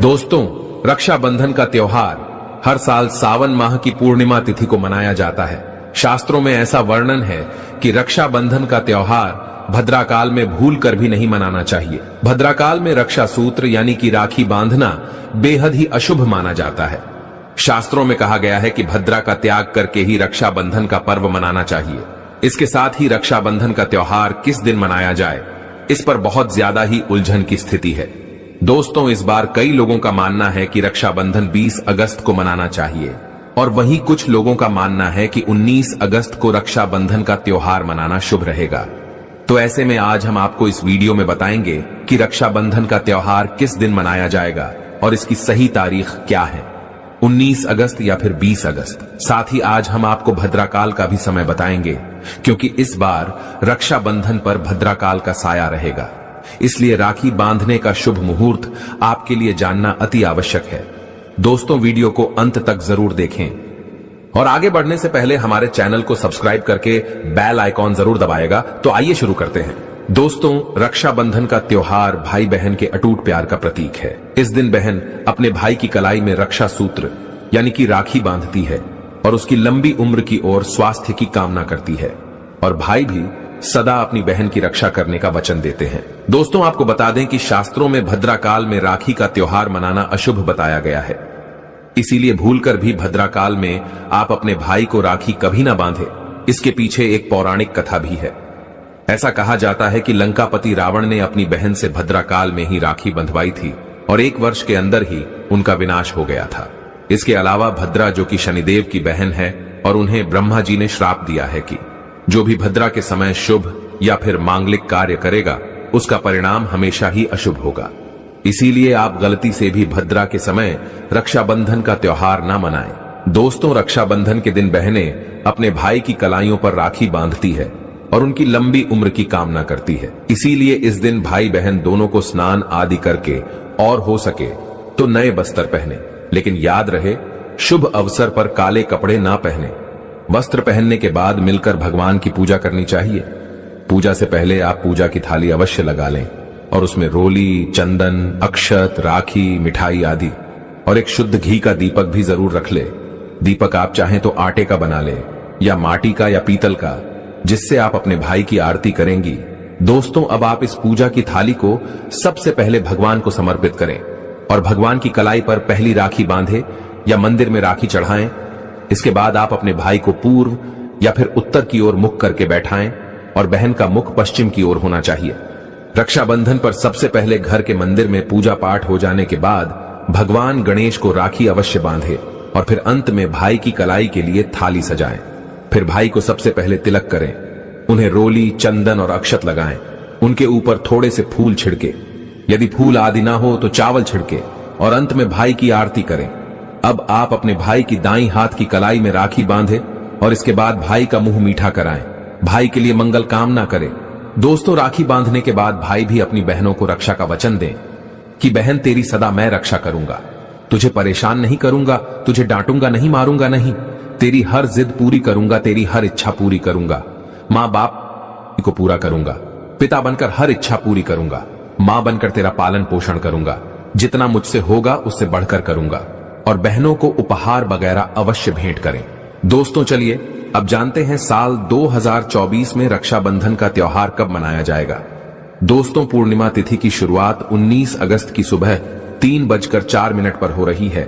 दोस्तों, रक्षाबंधन का त्योहार हर साल सावन माह की पूर्णिमा तिथि को मनाया जाता है। शास्त्रों में ऐसा वर्णन है कि रक्षाबंधन का त्योहार भद्राकाल में भूल कर भी नहीं मनाना चाहिए। भद्राकाल में रक्षा सूत्र यानी कि राखी बांधना बेहद ही अशुभ माना जाता है। शास्त्रों में कहा गया है कि भद्रा का त्याग करके ही रक्षाबंधन का पर्व मनाना चाहिए। इसके साथ ही रक्षाबंधन का त्योहार किस दिन मनाया जाए, इस पर बहुत ज्यादा ही उलझन की स्थिति है। दोस्तों, इस बार कई लोगों का मानना है कि रक्षाबंधन 20 अगस्त को मनाना चाहिए और वहीं कुछ लोगों का मानना है कि 19 अगस्त को रक्षाबंधन का त्योहार मनाना शुभ रहेगा। तो ऐसे में आज हम आपको इस वीडियो में बताएंगे कि रक्षाबंधन का त्योहार किस दिन मनाया जाएगा और इसकी सही तारीख क्या है, 19 अगस्त या फिर 20 अगस्त। साथ ही आज हम आपको भद्राकाल का भी समय बताएंगे, क्योंकि इस बार रक्षाबंधन पर भद्राकाल का साया रहेगा। इसलिए राखी बांधने का शुभ मुहूर्त आपके लिए जानना अति आवश्यक है। दोस्तों, वीडियो को अंत तक जरूर देखें और आगे बढ़ने से पहले हमारे चैनल को सब्सक्राइब करके बेल आइकॉन जरूर दबाएगा। तो आइए शुरू करते हैं। दोस्तों, रक्षाबंधन का त्योहार भाई बहन के अटूट प्यार का प्रतीक है। इस दिन बहन अपने भाई की कलाई में रक्षा सूत्र यानी कि राखी बांधती है और उसकी लंबी उम्र की ओर स्वास्थ्य की कामना करती है, और भाई भी सदा अपनी बहन की रक्षा करने का वचन देते हैं। दोस्तों, आपको बता दें कि शास्त्रों में भद्राकाल में राखी का त्योहार मनाना अशुभ बताया गया है। इसीलिए भूलकर भी भद्राकाल में आप अपने भाई को राखी कभी ना बांधे। इसके पीछे एक पौराणिक कथा भी है। ऐसा कहा जाता है कि लंकापति रावण ने अपनी बहन से भद्राकाल में ही राखी बंधवाई थी और 1 वर्ष के अंदर ही उनका विनाश हो गया था। इसके अलावा भद्रा, जो कि शनिदेव की बहन है, और उन्हें ब्रह्मा जी ने श्राप दिया है कि जो भी भद्रा के समय शुभ या फिर मांगलिक कार्य करेगा, उसका परिणाम हमेशा ही अशुभ होगा। इसीलिए आप गलती से भी भद्रा के समय रक्षाबंधन का त्योहार ना मनाएं। दोस्तों, रक्षाबंधन के दिन बहनें अपने भाई की कलाइयों पर राखी बांधती है और उनकी लंबी उम्र की कामना करती है। इसीलिए इस दिन भाई बहन दोनों को स्नान आदि करके और हो सके तो नए वस्त्र पहने, लेकिन याद रहे शुभ अवसर पर काले कपड़े ना पहने। वस्त्र पहनने के बाद मिलकर भगवान की पूजा करनी चाहिए। पूजा से पहले आप पूजा की थाली अवश्य लगा लें और उसमें रोली, चंदन, अक्षत, राखी, मिठाई आदि और एक शुद्ध घी का दीपक भी जरूर रख ले। दीपक आप चाहें तो आटे का बना ले या माटी का या पीतल का, जिससे आप अपने भाई की आरती करेंगी। दोस्तों, अब आप इस पूजा की थाली को सबसे पहले भगवान को समर्पित करें और भगवान की कलाई पर पहली राखी बांधे या मंदिर में राखी चढ़ाएं। इसके बाद आप अपने भाई को पूर्व या फिर उत्तर की ओर मुख करके बैठाएं और बहन का मुख पश्चिम की ओर होना चाहिए। रक्षाबंधन पर सबसे पहले घर के मंदिर में पूजा पाठ हो जाने के बाद भगवान गणेश को राखी अवश्य बांधे और फिर अंत में भाई की कलाई के लिए थाली सजाएं। फिर भाई को सबसे पहले तिलक करें, उन्हें रोली, चंदन और अक्षत लगाएं। उनके ऊपर थोड़े से फूल छिड़के, यदि फूल आदि ना हो तो चावल छिड़के और अंत में भाई की आरती करें। अब आप अपने भाई की दाईं हाथ की कलाई में राखी बांधे और इसके बाद भाई का मुंह मीठा कराएं। भाई के लिए मंगल कामना करें। दोस्तों, राखी बांधने के बाद भाई भी अपनी बहनों को रक्षा का वचन दें कि बहन, तेरी सदा मैं रक्षा करूंगा, तुझे परेशान नहीं करूंगा, तुझे डांटूंगा नहीं, मारूंगा नहीं, तेरी हर जिद पूरी करूंगा, तेरी हर इच्छा पूरी करूंगा, माँ बाप को पूरा करूंगा, पिता बनकर हर इच्छा पूरी करूंगा, माँ बनकर तेरा पालन पोषण करूंगा, जितना मुझसे होगा उससे बढ़कर करूंगा, और बहनों को उपहार वगैरह अवश्य भेंट करें। दोस्तों, चलिए अब जानते हैं साल 2024 में रक्षाबंधन का त्योहार कब मनाया जाएगा। दोस्तों, पूर्णिमा तिथि की शुरुआत 19 अगस्त की सुबह 3:04 पर हो रही है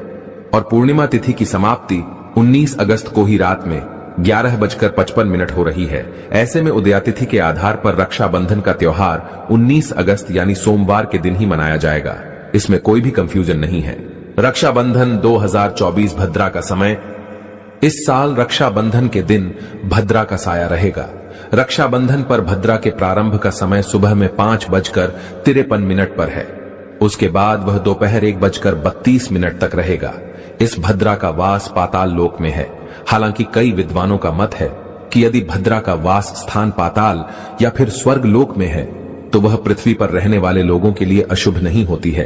और पूर्णिमा तिथि की समाप्ति 19 अगस्त को ही रात में 11:55 हो रही है। ऐसे में उदयातिथि के आधार पर रक्षाबंधन का त्योहार 19 अगस्त यानी सोमवार के दिन ही मनाया जाएगा। इसमें कोई भी कंफ्यूजन नहीं है। रक्षाबंधन 2024 भद्रा का समय। इस साल रक्षाबंधन के दिन भद्रा का साया रहेगा। रक्षाबंधन पर भद्रा के प्रारंभ का समय सुबह में 5:53 पर है। उसके बाद वह दोपहर 1:32 तक रहेगा। इस भद्रा का वास पाताल लोक में है। हालांकि कई विद्वानों का मत है कि यदि भद्रा का वास स्थान पाताल या फिर स्वर्ग लोक में है तो वह पृथ्वी पर रहने वाले लोगों के लिए अशुभ नहीं होती है,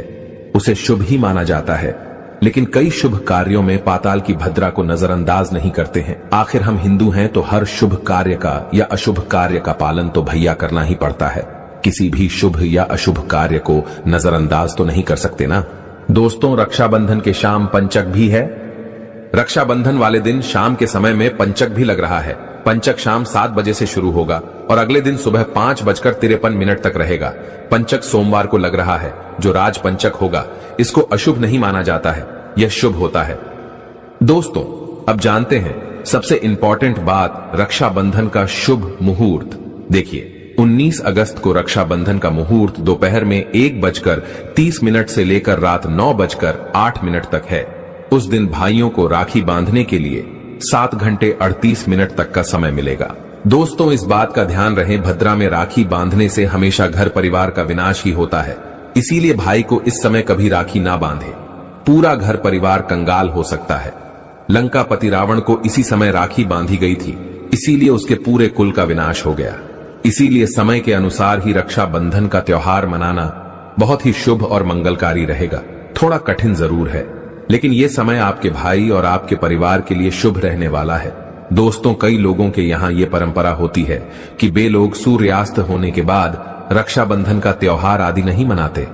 उसे शुभ ही माना जाता है। लेकिन कई शुभ कार्यों में पाताल की भद्रा को नजरअंदाज नहीं करते हैं। आखिर हम हिंदू हैं तो हर शुभ कार्य का या अशुभ कार्य का पालन तो भैया करना ही पड़ता है। किसी भी शुभ या अशुभ कार्य को नजरअंदाज तो नहीं कर सकते ना। दोस्तों, रक्षाबंधन के शाम पंचक भी है। रक्षाबंधन वाले दिन शाम के समय में पंचक भी लग रहा है। पंचक शाम 7 बजे से शुरू होगा और अगले दिन सुबह 5:53 तक रहेगा। पंचक सोमवार को लग रहा है, जो राज पंचक होगा। इसको अशुभ नहीं माना जाता है, यह शुभ होता है। दोस्तों, अब जानते हैं सबसे इंपॉर्टेंट बात, रक्षाबंधन का शुभ मुहूर्त। देखिए, 19 अगस्त को रक्षाबंधन का मुहूर्त दोपहर में 1:30 से लेकर रात 9:08 तक है। उस दिन भाइयों को राखी बांधने के लिए 7 घंटे 38 मिनट तक का समय मिलेगा। दोस्तों, इस बात का ध्यान रहे, भद्रा में राखी बांधने से हमेशा घर परिवार का विनाश ही होता है। इसीलिए भाई को इस समय कभी राखी ना बांधे, पूरा घर परिवार कंगाल हो सकता है। लंकापति रावण को इसी समय राखी बांधी गई थी, इसीलिए उसके पूरे कुल का विनाश हो गया। इसीलिए समय के अनुसार ही रक्षाबंधन का त्योहार मनाना बहुत ही शुभ और मंगलकारी रहेगा। थोड़ा कठिन जरूर है, लेकिन यह समय आपके भाई और आपके परिवार के लिए शुभ रहने वाला है। दोस्तों, कई लोगों के यहाँ ये परंपरा होती है कि वे लोग सूर्यास्त होने के बाद रक्षाबंधन का त्योहार आदि नहीं मनाते,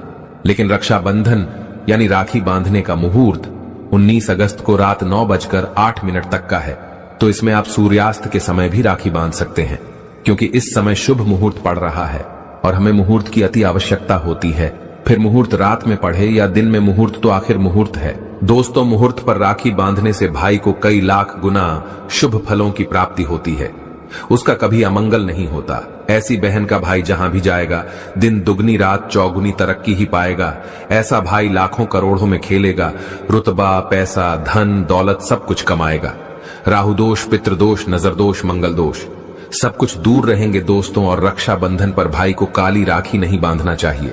लेकिन रक्षाबंधन यानी राखी बांधने का मुहूर्त 19 अगस्त को रात 9:08 तक का है। तो इसमें आप सूर्यास्त के समय भी राखी बांध सकते हैं, क्योंकि इस समय शुभ मुहूर्त पड़ रहा है और हमें मुहूर्त की अति आवश्यकता होती है। फिर मुहूर्त रात में पढ़े या दिन में, मुहूर्त तो आखिर मुहूर्त है। दोस्तों, मुहूर्त पर राखी बांधने से भाई को कई लाख गुना शुभ फलों की प्राप्ति होती है, उसका कभी अमंगल नहीं होता। ऐसी बहन का भाई जहां भी जाएगा, दिन दुगनी रात चौगुनी तरक्की ही पाएगा। ऐसा भाई लाखों करोड़ों में खेलेगा, रुतबा, पैसा, धन, दौलत सब कुछ कमाएगा। राहु दोष, पितृदोष, नजर दोष, मंगल दोष सब कुछ दूर रहेंगे दोस्तों। और रक्षाबंधन पर भाई को काली राखी नहीं बांधना चाहिए,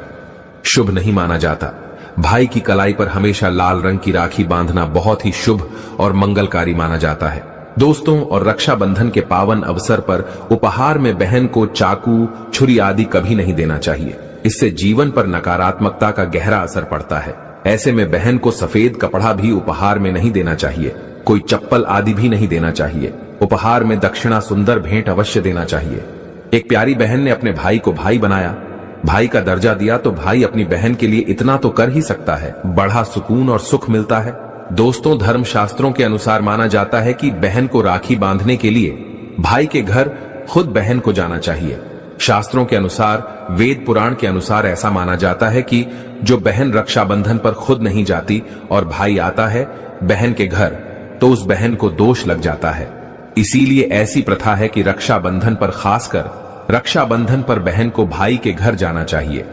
शुभ नहीं माना जाता। भाई की कलाई पर हमेशा लाल रंग की राखी बांधना बहुत ही शुभ और मंगलकारी माना जाता है दोस्तों। और रक्षाबंधन के पावन अवसर पर उपहार में बहन को चाकू, छुरी आदि कभी नहीं देना चाहिए। इससे जीवन पर नकारात्मकता का गहरा असर पड़ता है। ऐसे में बहन को सफेद कपड़ा भी उपहार में नहीं देना चाहिए, कोई चप्पल आदि भी नहीं देना चाहिए। उपहार में दक्षिणा, सुंदर भेंट अवश्य देना चाहिए। एक प्यारी बहन ने अपने भाई को भाई बनाया, भाई का दर्जा दिया, तो भाई अपनी बहन के लिए इतना तो कर ही सकता है, बड़ा सुकून और सुख मिलता है। दोस्तों, धर्म शास्त्रों के अनुसार माना जाता है कि बहन को राखी बांधने के लिए भाई के घर खुद बहन को जाना चाहिए। शास्त्रों के अनुसार, वेद पुराण के अनुसार ऐसा माना जाता है कि जो बहन रक्षाबंधन पर खुद नहीं जाती और भाई आता है बहन के घर, तो उस बहन को दोष लग जाता है। इसीलिए ऐसी प्रथा है कि रक्षाबंधन पर, खासकर रक्षाबंधन पर बहन को भाई के घर जाना चाहिए।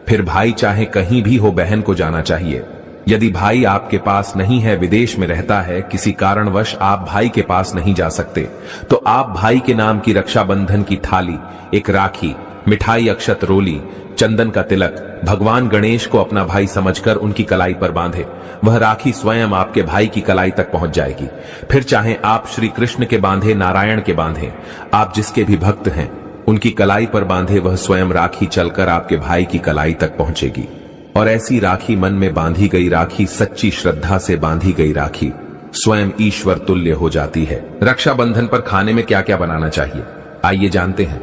फिर भाई चाहे कहीं भी हो, बहन को जाना चाहिए। यदि भाई आपके पास नहीं है, विदेश में रहता है, किसी कारणवश आप भाई के पास नहीं जा सकते, तो आप भाई के नाम की रक्षाबंधन की थाली, एक राखी, मिठाई, अक्षत, रोली, चंदन का तिलक भगवान गणेश को अपना भाई समझकर उनकी कलाई पर बांधे। वह राखी स्वयं आपके भाई की कलाई तक पहुंच जाएगी। फिर चाहे आप श्री कृष्ण के बांधे, नारायण के बांधे, आप जिसके भी भक्त हैं उनकी कलाई पर बांधे, वह स्वयं राखी चलकर आपके भाई की कलाई तक पहुंचेगी। और ऐसी राखी, मन में बांधी गई राखी, सच्ची श्रद्धा से बांधी गई राखी स्वयं ईश्वर तुल्य हो जाती है। रक्षाबंधन पर खाने में क्या क्या बनाना चाहिए, आइए जानते हैं।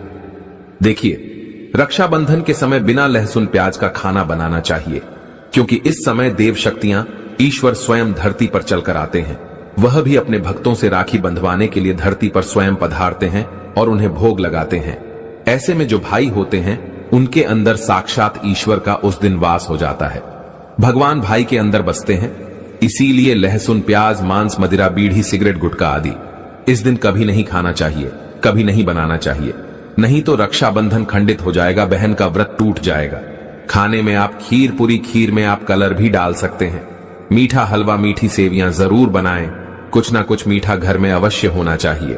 देखिए, रक्षाबंधन के समय बिना लहसुन प्याज का खाना बनाना चाहिए, क्योंकि इस समय देव शक्तियां, ईश्वर स्वयं धरती पर चलकर आते हैं। वह भी अपने भक्तों से राखी बंधवाने के लिए धरती पर स्वयं पधारते हैं और उन्हें भोग लगाते हैं। ऐसे में जो भाई होते हैं उनके अंदर साक्षात ईश्वर का उस दिन वास हो जाता है। भगवान भाई के अंदर बसते हैं। इसीलिए लहसुन, प्याज, मांस, मदिरा, बीड़ी, सिगरेट, गुटखा आदि इस दिन कभी नहीं खाना चाहिए, कभी नहीं बनाना चाहिए। नहीं तो रक्षाबंधन खंडित हो जाएगा, बहन का व्रत टूट जाएगा। खाने में आप खीर पूरी, खीर में आप कलर भी डाल सकते हैं। मीठा हलवा, मीठी सेवियां जरूर बनाएं। कुछ ना कुछ मीठा घर में अवश्य होना चाहिए,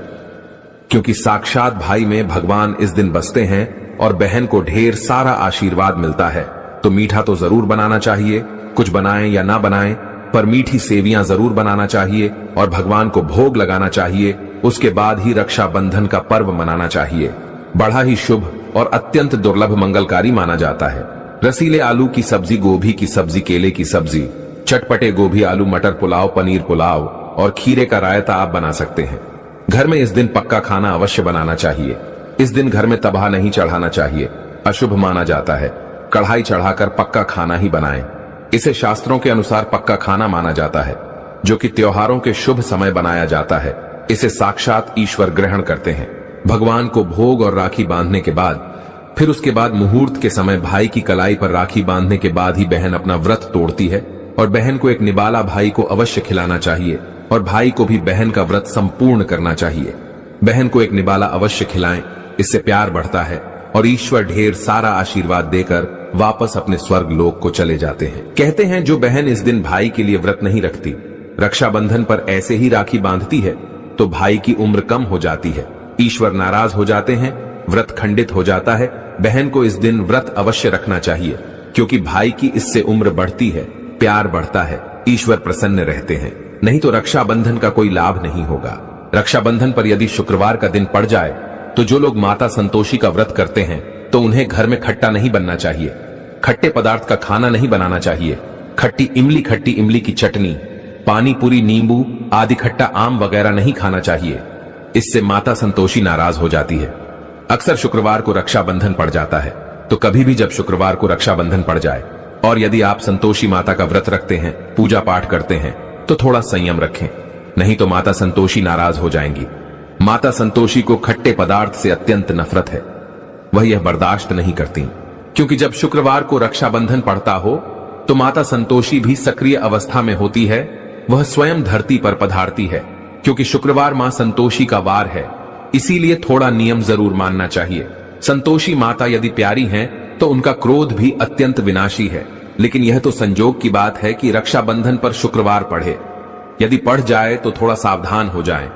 क्योंकि साक्षात भाई में भगवान इस दिन बसते हैं और बहन को ढेर सारा आशीर्वाद मिलता है। तो मीठा तो जरूर बनाना चाहिए, कुछ बनाएं या ना बनाएं, पर मीठी सेवियां जरूर बनाना चाहिए और भगवान को भोग लगाना चाहिए। उसके बाद ही रक्षाबंधन का पर्व मनाना चाहिए। बड़ा ही शुभ और अत्यंत दुर्लभ मंगलकारी माना जाता है। रसीले आलू की सब्जी, गोभी की सब्जी, केले की सब्जी, चटपटे गोभी, आलू मटर पुलाव, पनीर पुलाव और खीरे का रायता आप बना सकते हैं। घर में इस दिन पक्का खाना अवश्य बनाना चाहिए। इस दिन घर में तबाह नहीं चढ़ाना चाहिए, अशुभ माना जाता है। कढ़ाई चढ़ाकर पक्का खाना ही बनाएं। इसे शास्त्रों के अनुसार पक्का खाना माना जाता है, जो कि त्योहारों के शुभ समय बनाया जाता है। इसे साक्षात ईश्वर ग्रहण करते हैं। भगवान को भोग और राखी बांधने के बाद, फिर उसके बाद मुहूर्त के समय भाई की कलाई पर राखी बांधने के बाद ही बहन अपना व्रत तोड़ती है। और बहन को एक निबाला भाई को अवश्य खिलाना चाहिए और भाई को भी बहन का व्रत संपूर्ण करना चाहिए। बहन को एक निबाला अवश्य खिलाएं, इससे प्यार बढ़ता है और ईश्वर ढेर सारा आशीर्वाद देकर वापस अपने स्वर्ग लोक को चले जाते हैं। कहते हैं जो बहन इस दिन भाई के लिए व्रत नहीं रखती, रक्षाबंधन पर ऐसे ही राखी बांधती है, तो भाई की उम्र कम हो जाती है, ईश्वर नाराज हो जाते हैं, व्रत खंडित हो जाता है। बहन को इस दिन व्रत अवश्य रखना चाहिए, क्योंकि भाई की इससे उम्र बढ़ती है, प्यार बढ़ता है, ईश्वर प्रसन्न रहते हैं। नहीं तो रक्षाबंधन का कोई लाभ नहीं होगा। रक्षाबंधन पर यदि शुक्रवार का दिन पड़ जाए तो जो लोग माता संतोषी का व्रत करते हैं तो उन्हें घर में खट्टा नहीं बनना चाहिए, खट्टे पदार्थ का खाना नहीं बनाना चाहिए। खट्टी इमली की चटनी, पानी पूरी, नींबू आदि खट्टा आम वगैरह नहीं खाना चाहिए, इससे माता संतोषी नाराज हो जाती है। अक्सर शुक्रवार को रक्षाबंधन पड़ जाता है, तो कभी भी जब शुक्रवार को रक्षाबंधन पड़ जाए और यदि आप संतोषी माता का व्रत रखते हैं, पूजा पाठ करते हैं, तो थोड़ा संयम रखें, नहीं तो माता संतोषी नाराज हो जाएंगी। माता संतोषी को खट्टे पदार्थ से अत्यंत नफरत है, वह यह बर्दाश्त नहीं करती, क्योंकि जब शुक्रवार को रक्षाबंधन पड़ता हो तो माता संतोषी भी सक्रिय अवस्था में होती है, वह स्वयं धरती पर पधारती है, क्योंकि शुक्रवार मां संतोषी का वार है, इसीलिए थोड़ा नियम जरूर मानना चाहिए। संतोषी माता यदि प्यारी हैं तो उनका क्रोध भी अत्यंत विनाशी है, लेकिन यह तो संजोग की बात है कि रक्षाबंधन पर शुक्रवार पढ़े। यदि पढ़ जाए तो थोड़ा सावधान हो जाएं।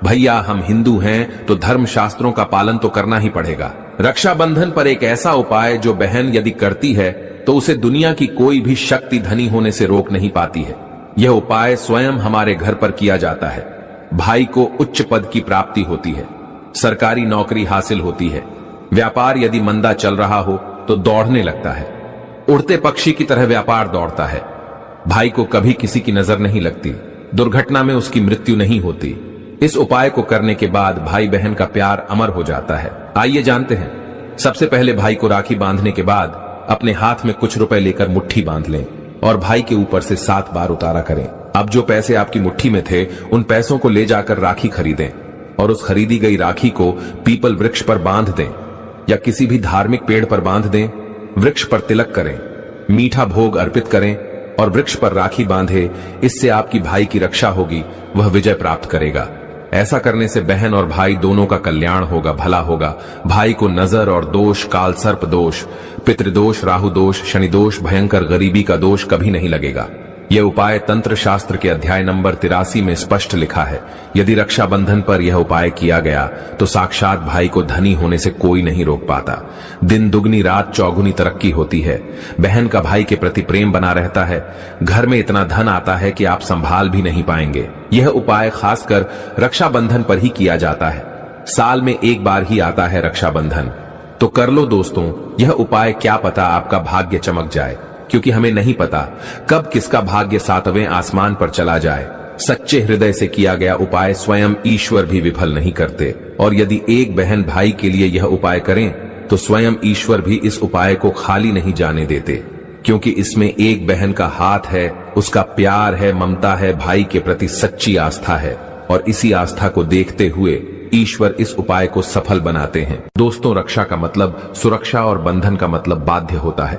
भैया हम हिंदू हैं तो धर्म शास्त्रों का पालन तो करना ही पड़ेगा। रक्षाबंधन पर एक ऐसा उपाय जो बहन यदि करती है तो उसे दुनिया की कोई भी शक्ति धनी होने से रोक नहीं पाती है। यह उपाय स्वयं हमारे घर पर किया जाता है। भाई को उच्च पद की प्राप्ति होती है, सरकारी नौकरी हासिल होती है, व्यापार यदि मंदा चल रहा हो तो दौड़ने लगता है, उड़ते पक्षी की तरह व्यापार दौड़ता है। भाई को कभी किसी की नजर नहीं लगती, दुर्घटना में उसकी मृत्यु नहीं होती। इस उपाय को करने के बाद भाई बहन का प्यार अमर हो जाता है। आइए जानते हैं। सबसे पहले भाई को राखी बांधने के बाद अपने हाथ में कुछ रुपए लेकर मुट्ठी बांध लें और भाई के ऊपर से 7 बार उतारा करें। अब जो पैसे आपकी मुट्ठी में थे उन पैसों को ले जाकर राखी खरीदें और उस खरीदी गई राखी को पीपल वृक्ष पर बांध दें या किसी भी धार्मिक पेड़ पर बांध दें। वृक्ष पर तिलक करें, मीठा भोग अर्पित करें और वृक्ष पर राखी बांधे। इससे आपकी भाई की रक्षा होगी, वह विजय प्राप्त करेगा। ऐसा करने से बहन और भाई दोनों का कल्याण होगा, भला होगा। भाई को नजर और दोष, काल सर्प दोष, पितृदोष, राहु दोष, शनि दोष, भयंकर गरीबी का दोष कभी नहीं लगेगा। यह उपाय तंत्र शास्त्र के अध्याय नंबर 83 में स्पष्ट लिखा है। यदि रक्षाबंधन पर यह उपाय किया गया तो साक्षात भाई को धनी होने से कोई नहीं रोक पाता। दिन दुगनी रात चौगुनी तरक्की होती है। बहन का भाई के प्रति प्रेम बना रहता है। घर में इतना धन आता है कि आप संभाल भी नहीं पाएंगे। यह उपाय खासकर रक्षाबंधन पर ही किया जाता है। साल में एक बार ही आता है रक्षाबंधन, तो कर लो दोस्तों यह उपाय। क्या पता आपका भाग्य चमक जाए, क्योंकि हमें नहीं पता कब किसका भाग्य 7वें आसमान पर चला जाए। सच्चे हृदय से किया गया उपाय स्वयं ईश्वर भी विफल नहीं करते। और यदि एक बहन भाई के लिए यह उपाय करें तो स्वयं ईश्वर भी इस उपाय को खाली नहीं जाने देते, क्योंकि इसमें एक बहन का हाथ है, उसका प्यार है, ममता है, भाई के प्रति सच्ची आस्था है। और इसी आस्था को देखते हुए ईश्वर इस उपाय को सफल बनाते हैं। दोस्तों, रक्षा का मतलब सुरक्षा और बंधन का मतलब बाध्य होता है।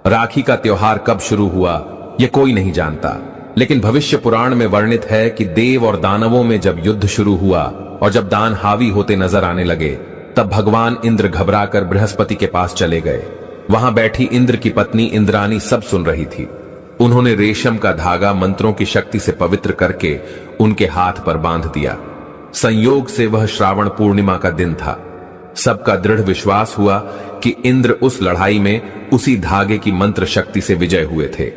राखी का त्योहार कब शुरू हुआ यह कोई नहीं जानता, लेकिन भविष्य पुराण में वर्णित है कि देव और दानवों में जब युद्ध शुरू हुआ और जब दान हावी होते नजर आने लगे, तब भगवान इंद्र घबराकर बृहस्पति के पास चले गए। वहां बैठी इंद्र की पत्नी इंद्रानी सब सुन रही थी। उन्होंने रेशम का धागा मंत्रों की शक्ति से पवित्र करके उनके हाथ पर बांध दिया। संयोग से वह श्रावण पूर्णिमा का दिन था। सबका दृढ़ विश्वास हुआ कि इंद्र उस लड़ाई में उसी धागे की मंत्र शक्ति से विजय हुए थे।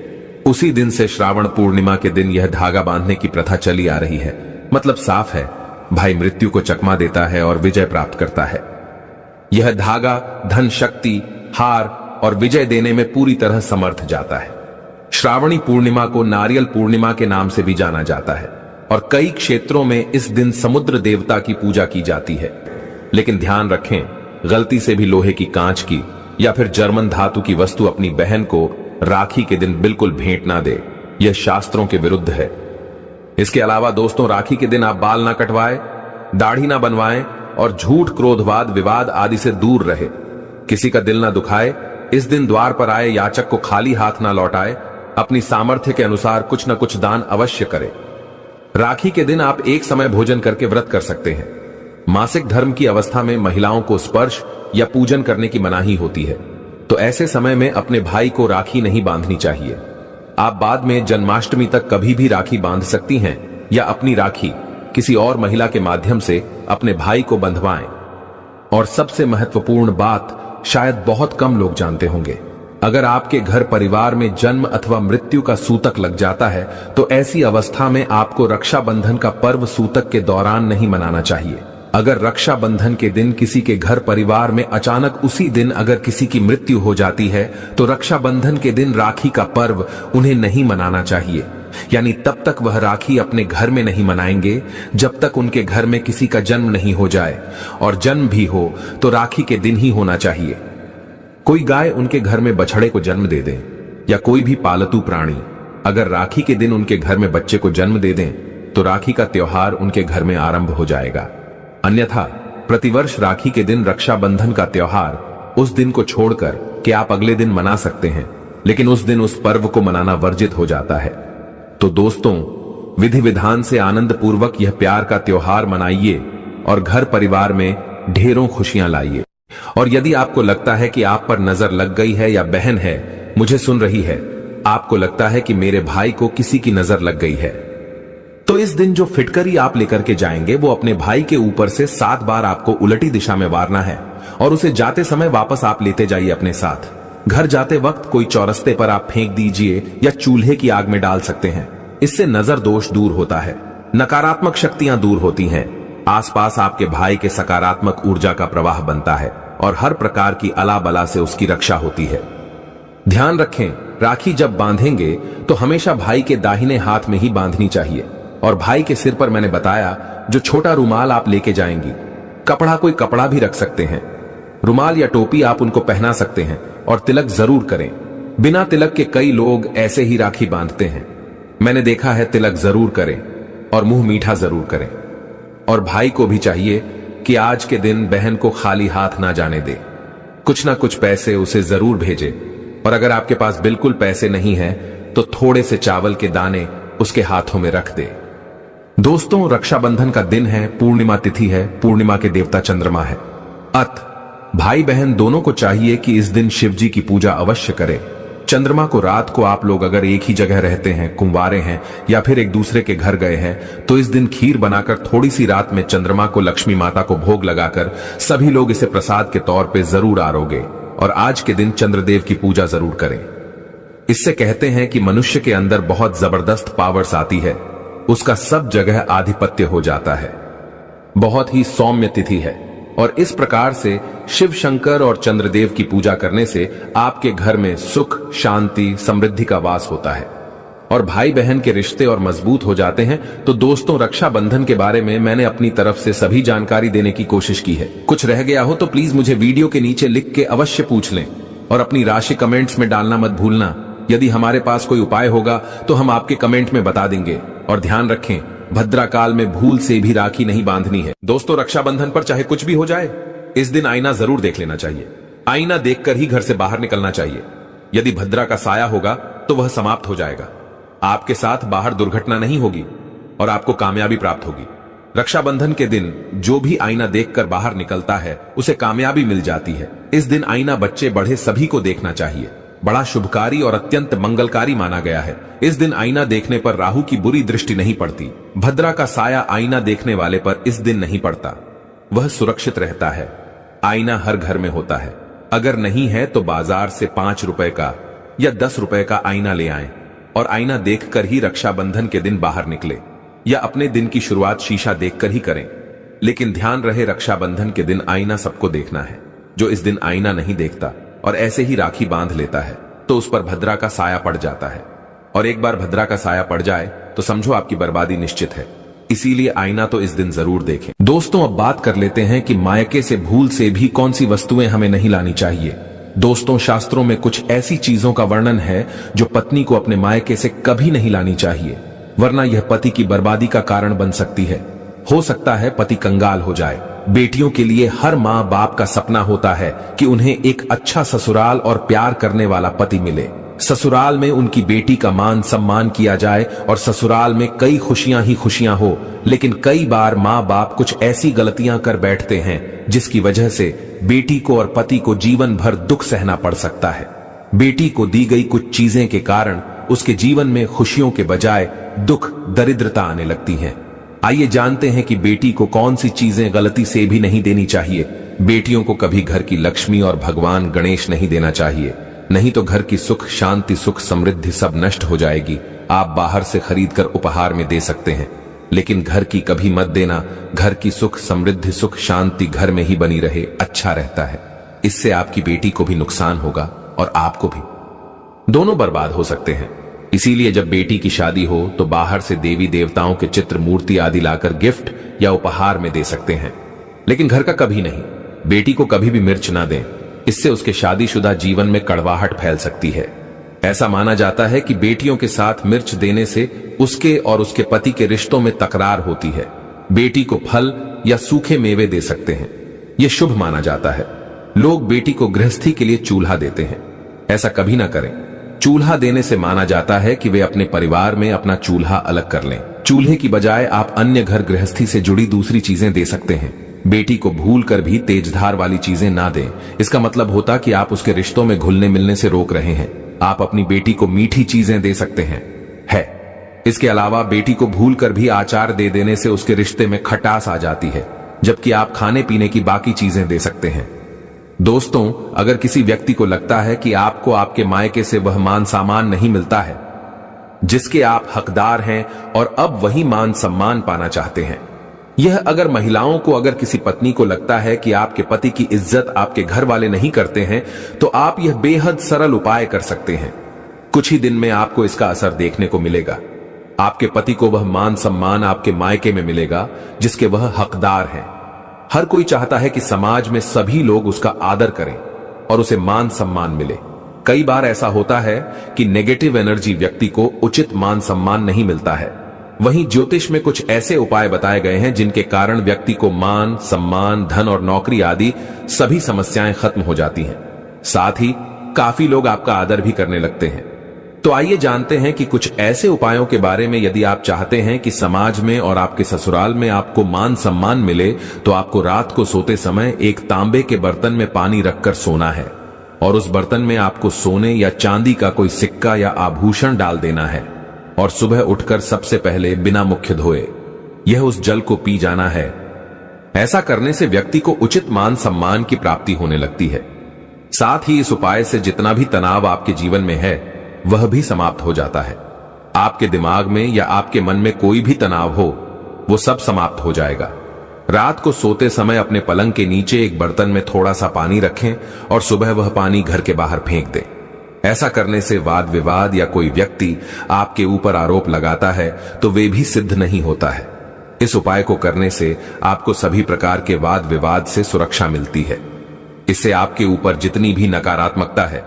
उसी दिन से श्रावण पूर्णिमा के दिन यह धागा बांधने की प्रथा चली आ रही है। मतलब साफ है, भाई मृत्यु को चकमा देता है और विजय प्राप्त करता है। यह धागा धन, शक्ति, हार और विजय देने में पूरी तरह समर्थ जाता है। श्रावणी पूर्णिमा को नारियल पूर्णिमा के नाम से भी जाना जाता है और कई क्षेत्रों में इस दिन समुद्र देवता की पूजा की जाती है। लेकिन ध्यान रखें, गलती से भी लोहे की, कांच की या फिर जर्मन धातु की वस्तु अपनी बहन को राखी के दिन बिल्कुल भेंट ना दे। यह शास्त्रों के विरुद्ध है। इसके अलावा दोस्तों, राखी के दिन आप बाल ना कटवाएं, दाढ़ी ना बनवाएं और झूठ, क्रोधवाद, विवाद आदि से दूर रहे। किसी का दिल ना दुखाए। इस दिन द्वार पर आए याचक को खाली हाथ ना लौटाए। अपनी सामर्थ्य के अनुसार कुछ न कुछ दान अवश्य करें। राखी के दिन आप एक समय भोजन करके व्रत कर सकते हैं। मासिक धर्म की अवस्था में महिलाओं को स्पर्श या पूजन करने की मनाही होती है, तो ऐसे समय में अपने भाई को राखी नहीं बांधनी चाहिए। आप बाद में जन्माष्टमी तक कभी भी राखी बांध सकती हैं या अपनी राखी किसी और महिला के माध्यम से अपने भाई को बंधवाएं। और सबसे महत्वपूर्ण बात शायद बहुत कम लोग जानते होंगे, अगर आपके घर परिवार में जन्म अथवा मृत्यु का सूतक लग जाता है तो ऐसी अवस्था में आपको रक्षाबंधन का पर्व सूतक के दौरान नहीं मनाना चाहिए। अगर रक्षाबंधन के दिन किसी के घर परिवार में अचानक उसी दिन अगर किसी की मृत्यु हो जाती है तो रक्षाबंधन के दिन राखी का पर्व उन्हें नहीं मनाना चाहिए। यानी तब तक वह राखी अपने घर में नहीं मनाएंगे जब तक उनके घर में किसी का जन्म नहीं हो जाए, और जन्म भी हो तो राखी के दिन ही होना चाहिए। कोई गाय उनके घर में बछड़े को जन्म दे दे या कोई भी पालतू प्राणी अगर राखी के दिन उनके घर में बच्चे को जन्म दे दें तो राखी का त्योहार उनके घर में आरंभ हो जाएगा। अन्यथा प्रतिवर्ष राखी के दिन रक्षाबंधन का त्योहार उस दिन को छोड़कर कि आप अगले दिन मना सकते हैं, लेकिन उस दिन उस पर्व को मनाना वर्जित हो जाता है। तो दोस्तों, विधि विधान से आनंद पूर्वक यह प्यार का त्योहार मनाइए और घर परिवार में ढेरों खुशियां लाइए। और यदि आपको लगता है कि आप पर नजर लग गई है या बहन है मुझे सुन रही है, आपको लगता है कि मेरे भाई को किसी की नजर लग गई है, तो इस दिन जो फिटकरी आप लेकर के जाएंगे वो अपने भाई के ऊपर से 7 बार आपको उलटी दिशा में वारना है और उसे जाते समय वापस आप लेते जाइए अपने साथ। घर जाते वक्त कोई चौरस्ते पर आप फेंक दीजिए या चूल्हे की आग में डाल सकते हैं। इससे नजर दोष दूर होता है, नकारात्मक शक्तियां दूर होती हैं, आसपास आपके भाई के सकारात्मक ऊर्जा का प्रवाह बनता है और हर प्रकार की अला बला से उसकी रक्षा होती है। ध्यान रखें, राखी जब बांधेंगे तो हमेशा भाई के दाहिने हाथ में ही बांधनी चाहिए। और भाई के सिर पर मैंने बताया जो छोटा रुमाल आप लेके जाएंगी, कपड़ा कोई कपड़ा भी रख सकते हैं, रुमाल या टोपी आप उनको पहना सकते हैं और तिलक जरूर करें। बिना तिलक के कई लोग ऐसे ही राखी बांधते हैं, मैंने देखा है। तिलक जरूर करें और मुंह मीठा जरूर करें। और भाई को भी चाहिए कि आज के दिन बहन को खाली हाथ ना जाने दे, कुछ ना कुछ पैसे उसे जरूर भेजे। और अगर आपके पास बिल्कुल पैसे नहीं है तो थोड़े से चावल के दाने उसके हाथों में रख दे। दोस्तों, रक्षाबंधन का दिन है, पूर्णिमा तिथि है, पूर्णिमा के देवता चंद्रमा है। भाई बहन दोनों को चाहिए कि इस दिन शिव जी की पूजा अवश्य करें। चंद्रमा को रात को आप लोग अगर एक ही जगह रहते हैं, कुंवारे हैं या फिर एक दूसरे के घर गए हैं, तो इस दिन खीर बनाकर थोड़ी सी रात में चंद्रमा को लक्ष्मी माता को भोग लगाकर सभी लोग इसे प्रसाद के तौर पे जरूर आरोगे और आज के दिन चंद्रदेव की पूजा जरूर करें। इससे कहते हैं कि मनुष्य के अंदर बहुत जबरदस्त पावर्स आती है, उसका सब जगह आधिपत्य हो जाता है। बहुत ही सौम्य तिथि है और इस प्रकार से शिव शंकर और चंद्रदेव की पूजा करने से आपके घर में सुख, शांति, समृद्धि का वास होता है और भाई बहन के रिश्ते और मजबूत हो जाते हैं। तो दोस्तों, रक्षाबंधन के बारे में मैंने अपनी तरफ से सभी जानकारी देने की कोशिश की है। कुछ रह गया हो तो प्लीज मुझे वीडियो के नीचे लिख के अवश्य पूछ लें और अपनी राशि कमेंट्स में डालना मत भूलना। यदि हमारे पास कोई उपाय होगा तो हम आपके कमेंट में बता देंगे। और ध्यान रखें, भद्रा काल में भूल से भी राखी नहीं बांधनी है। दोस्तों, रक्षाबंधन पर चाहे कुछ भी हो जाए, इस दिन आईना जरूर देख लेना चाहिए। आईना देखकर ही घर से बाहर निकलना चाहिए। यदि भद्रा का साया होगा तो वह समाप्त हो जाएगा, आपके साथ बाहर दुर्घटना नहीं होगी और आपको कामयाबी प्राप्त होगी। रक्षाबंधन के दिन जो भी आईना देखकर बाहर निकलता है उसे कामयाबी मिल जाती है। इस दिन आईना बच्चे बड़े सभी को देखना चाहिए, बड़ा शुभकारी और अत्यंत मंगलकारी माना गया है। इस दिन आईना देखने पर राहु की बुरी दृष्टि नहीं पड़ती। भद्रा का साया आईना देखने वाले पर इस दिन नहीं पड़ता, वह सुरक्षित रहता है। आईना हर घर में होता है, अगर नहीं है तो बाजार से 5 रुपए का या 10 रुपए का आईना ले आएं और आईना देखकर ही रक्षाबंधन के दिन बाहर निकले या अपने दिन की शुरुआत शीशा देखकर ही करें। लेकिन ध्यान रहे, रक्षाबंधन के दिन आईना सबको देखना है। जो इस दिन आईना नहीं देखता और ऐसे ही राखी बांध लेता है तो उस पर भद्रा का साया पड़ जाता है और एक बार भद्रा का साया पड़ जाए तो समझो आपकी बर्बादी निश्चित है। इसीलिए आईना तो इस दिन जरूर देखें। दोस्तों, अब बात कर लेते हैं कि मायके से भूल से भी कौन सी वस्तुएं हमें नहीं लानी चाहिए। दोस्तों, शास्त्रों में कुछ ऐसी चीजों का वर्णन है जो पत्नी को अपने मायके से कभी नहीं लानी चाहिए, वरना यह पति की बर्बादी का कारण बन सकती है। हो सकता है पति कंगाल हो जाए। बेटियों के लिए हर माँ बाप का सपना होता है कि उन्हें एक अच्छा ससुराल और प्यार करने वाला पति मिले। ससुराल में उनकी बेटी का मान सम्मान किया जाए और ससुराल में कई खुशियां ही खुशियां हो। लेकिन कई बार माँ बाप कुछ ऐसी गलतियां कर बैठते हैं जिसकी वजह से बेटी को और पति को जीवन भर दुख सहना पड़ सकता है। बेटी को दी गई कुछ चीजें के कारण उसके जीवन में खुशियों के बजाय दुख, दरिद्रता आने लगती है। आइए जानते हैं कि बेटी को कौन सी चीजें गलती से भी नहीं देनी चाहिए। बेटियों को कभी घर की लक्ष्मी और भगवान गणेश नहीं देना चाहिए, नहीं तो घर की सुख शांति सुख समृद्धि सब नष्ट हो जाएगी। आप बाहर से खरीदकर उपहार में दे सकते हैं, लेकिन घर की कभी मत देना। घर की सुख समृद्धि सुख शांति घर में ही बनी रहे, अच्छा रहता है। इससे आपकी बेटी को भी नुकसान होगा और आपको भी, दोनों बर्बाद हो सकते हैं। इसीलिए जब बेटी की शादी हो तो बाहर से देवी देवताओं के चित्र मूर्ति आदि लाकर गिफ्ट या उपहार में दे सकते हैं, लेकिन घर का कभी नहीं। बेटी को कभी भी मिर्च ना दें, इससे उसके शादीशुदा जीवन में कड़वाहट फैल सकती है। ऐसा माना जाता है कि बेटियों के साथ मिर्च देने से उसके और उसके पति के रिश्तों में तकरार होती है। बेटी को फल या सूखे मेवे दे सकते हैं, यह शुभ माना जाता है। लोग बेटी को गृहस्थी के लिए चूल्हा देते हैं, ऐसा कभी ना करें। चूल्हा देने से माना जाता है कि वे अपने परिवार में अपना चूल्हा अलग कर लें। चूल्हे की बजाय आप अन्य घर गृहस्थी से जुड़ी दूसरी चीजें दे सकते हैं। बेटी को भूल कर भी तेजधार वाली चीजें ना दें, इसका मतलब होता कि आप उसके रिश्तों में घुलने मिलने से रोक रहे हैं। आप अपनी बेटी को मीठी चीजें दे सकते हैं इसके अलावा बेटी को भूल कर भी आचार दे देने से उसके रिश्ते में खटास आ जाती है, जबकि आप खाने पीने की बाकी चीजें दे सकते हैं। दोस्तों, अगर किसी व्यक्ति को लगता है कि आपको आपके मायके से वह मान सम्मान नहीं मिलता है जिसके आप हकदार हैं और अब वही मान सम्मान पाना चाहते हैं, यह अगर महिलाओं को, अगर किसी पत्नी को लगता है कि आपके पति की इज्जत आपके घर वाले नहीं करते हैं, तो आप यह बेहद सरल उपाय कर सकते हैं। कुछ ही दिन में आपको इसका असर देखने को मिलेगा। आपके पति को वह मान सम्मान आपके मायके में मिलेगा जिसके वह हकदार हैं। हर कोई चाहता है कि समाज में सभी लोग उसका आदर करें और उसे मान सम्मान मिले। कई बार ऐसा होता है कि नेगेटिव एनर्जी व्यक्ति को उचित मान सम्मान नहीं मिलता है। वहीं ज्योतिष में कुछ ऐसे उपाय बताए गए हैं जिनके कारण व्यक्ति को मान सम्मान, धन और नौकरी आदि सभी समस्याएं खत्म हो जाती हैं। साथ ही काफी लोग आपका आदर भी करने लगते हैं। तो आइए जानते हैं कि कुछ ऐसे उपायों के बारे में। यदि आप चाहते हैं कि समाज में और आपके ससुराल में आपको मान सम्मान मिले, तो आपको रात को सोते समय एक तांबे के बर्तन में पानी रखकर सोना है और उस बर्तन में आपको सोने या चांदी का कोई सिक्का या आभूषण डाल देना है और सुबह उठकर सबसे पहले बिना मुख धोए यह उस जल को पी जाना है। ऐसा करने से व्यक्ति को उचित मान सम्मान की प्राप्ति होने लगती है। साथ ही इस उपाय से जितना भी तनाव आपके जीवन में है वह भी समाप्त हो जाता है। आपके दिमाग में या आपके मन में कोई भी तनाव हो वो सब समाप्त हो जाएगा। रात को सोते समय अपने पलंग के नीचे एक बर्तन में थोड़ा सा पानी रखें और सुबह वह पानी घर के बाहर फेंक दें। ऐसा करने से वाद विवाद या कोई व्यक्ति आपके ऊपर आरोप लगाता है तो वे भी सिद्ध नहीं होता है। इस उपाय को करने से आपको सभी प्रकार के वाद विवाद से सुरक्षा मिलती है। इससे आपके ऊपर जितनी भी नकारात्मकता है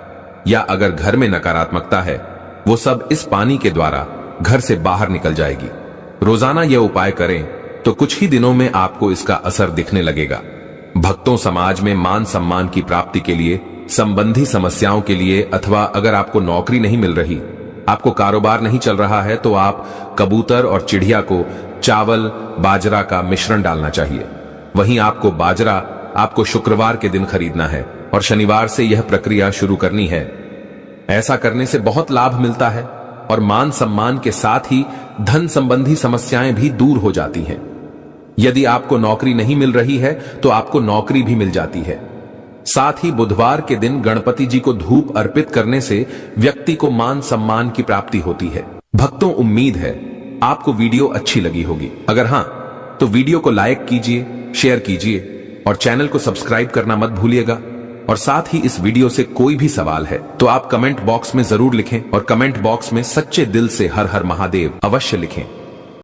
या अगर घर में नकारात्मकता है वो सब इस पानी के द्वारा घर से बाहर निकल जाएगी। रोजाना यह उपाय करें तो कुछ ही दिनों में आपको इसका असर दिखने लगेगा। भक्तों, समाज में मान सम्मान की प्राप्ति के लिए, संबंधी समस्याओं के लिए, अथवा अगर आपको नौकरी नहीं मिल रही, आपको कारोबार नहीं चल रहा है, तो आप कबूतर और चिड़िया को चावल बाजरा का मिश्रण डालना चाहिए। वहीं आपको बाजरा आपको शुक्रवार के दिन खरीदना है और शनिवार से यह प्रक्रिया शुरू करनी है। ऐसा करने से बहुत लाभ मिलता है और मान सम्मान के साथ ही धन संबंधी समस्याएं भी दूर हो जाती हैं। यदि आपको नौकरी नहीं मिल रही है तो आपको नौकरी भी मिल जाती है। साथ ही बुधवार के दिन गणपति जी को धूप अर्पित करने से व्यक्ति को मान सम्मान की प्राप्ति होती है। भक्तों, उम्मीद है आपको वीडियो अच्छी लगी होगी। अगर हां तो वीडियो को लाइक कीजिए, शेयर कीजिए और चैनल को सब्सक्राइब करना मत भूलिएगा। और साथ ही इस वीडियो से कोई भी सवाल है तो आप कमेंट बॉक्स में जरूर लिखें और कमेंट बॉक्स में सच्चे दिल से हर हर महादेव अवश्य लिखें।